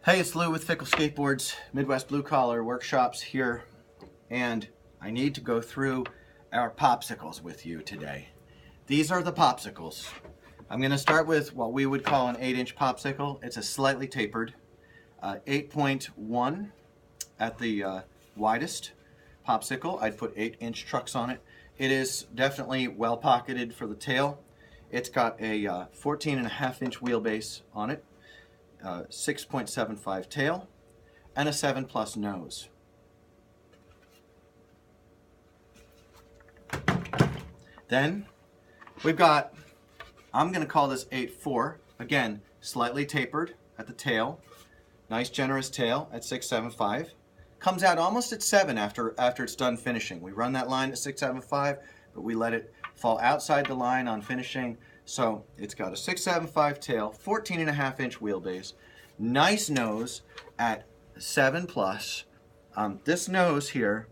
Hey, it's Lou with Fickle Skateboards, Midwest Blue Collar Workshops here, and I need to go through our popsicles with you today. These are the popsicles. I'm going to start with what we would call an 8-inch popsicle. It's a slightly tapered 8.1 at the widest popsicle. I'd put 8-inch trucks on it. It is definitely well pocketed for the tail. It's got a 14.5-inch wheelbase on it. 6.75 tail, and a 7+ nose. Then we've got, I'm going to call this 8.4. Again, slightly tapered at the tail. Nice generous tail at 6.75. Comes out almost at 7 after it's done finishing. We run that line at 6.75, but we let it fall outside the line on finishing. So it's got a 6.75 tail, 14.5-inch wheelbase, nice nose at 7+. This nose here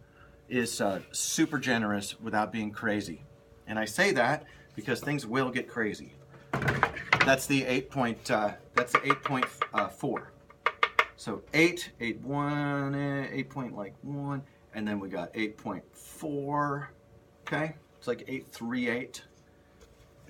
is super generous without being crazy. And I say that because things will get crazy. That's the 8.4. So 8.1, and then we got 8.4. Okay, it's like 8.38.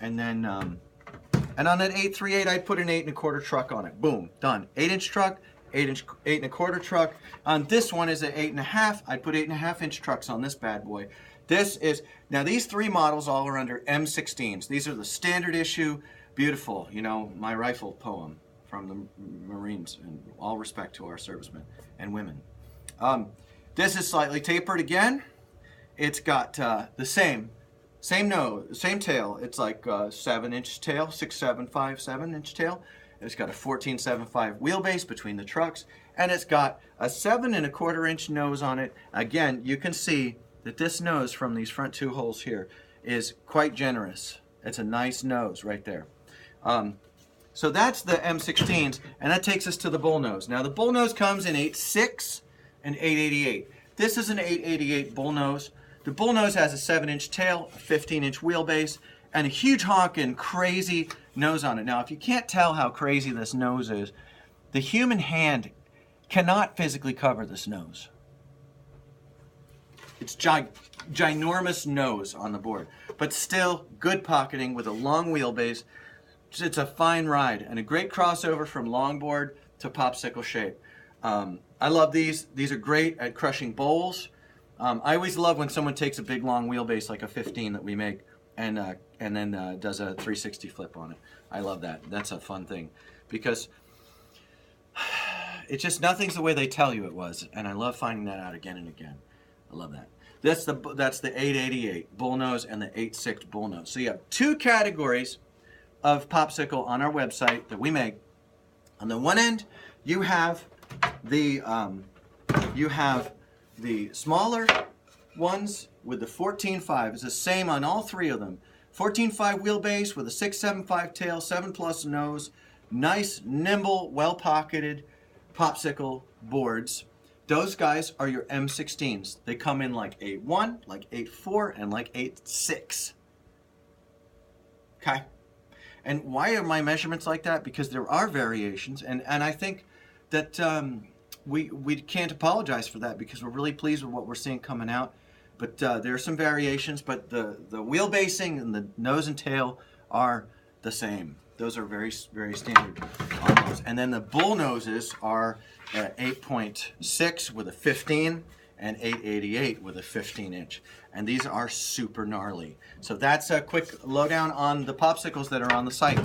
And then, and on that 8.38, I'd put an 8.25 truck on it. Boom, done. 8-inch truck, 8.25 truck. On this one is an 8.5. I'd put 8.5-inch trucks on this bad boy. This is, now these three models all are under M16s. These are the standard issue, beautiful, you know, my rifle poem from the Marines, and all respect to our servicemen and women. This is slightly tapered again. It's got the same nose, same tail. It's like 7-inch tail, 6.75, 7-inch tail. It's got a 14.75 wheelbase between the trucks, and it's got a 7.25-inch nose on it. Again, you can see that this nose from these front two holes here is quite generous. It's a nice nose right there. So that's the M16s, and that takes us to the Bullnose. Now the Bullnose comes in 8.6 and 8.88. This is an 8.88 Bullnose. The Bullnose has a 7-inch tail, a 15-inch wheelbase, and a huge honkin' crazy nose on it. Now, if you can't tell how crazy this nose is, the human hand cannot physically cover this nose. It's ginormous nose on the board, but still good pocketing with a long wheelbase. It's a fine ride and a great crossover from longboard to popsicle shape. I love these. These are great at crushing bowls. I always love when someone takes a big long wheelbase like a 15 that we make and then does a 360 flip on it. I love that. That's a fun thing because it's just nothing's the way they tell you it was, and I love finding that out again and again. I love that. That's the 8.88 Bullnose and the 8.6 Bullnose. So you have two categories of popsicle on our website that we make. On the one end, you have the smaller ones with the 14.5. It's the same on all three of them. 14.5 wheelbase with a 6.75 tail, 7+ nose. Nice, nimble, well-pocketed popsicle boards. Those guys are your M16s. They come in like 8.1, like 8.4, and like 8.6. Okay? And why are my measurements like that? Because there are variations, and I think that we can't apologize for that because we're really pleased with what we're seeing coming out. But there are some variations, but the wheelbasing and the nose and tail are the same. Those are very, very standard on those. And then the Bullnoses are 8.6 with a 15 and 8.88 with a 15-inch. And these are super gnarly. So that's a quick lowdown on the popsicles that are on the site.